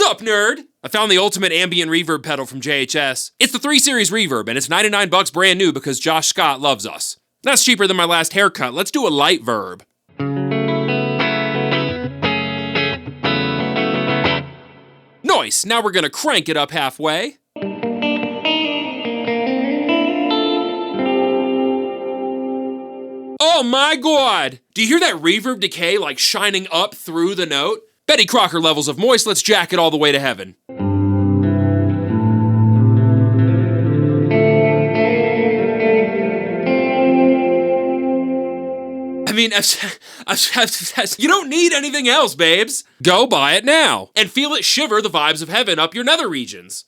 Sup, nerd? I found the ultimate ambient reverb pedal from JHS. It's the 3 Series Reverb, and it's 99 bucks brand new because Josh Scott loves us. That's cheaper than my last haircut. Let's do a light verb. Nice, now we're gonna crank it up halfway. Oh my god! Do you hear that reverb decay like shining up through the note? Betty Crocker levels of moist, let's jack it all the way to heaven. I mean, you don't need anything else, babes. Go buy it now and feel it shiver the vibes of heaven up your nether regions.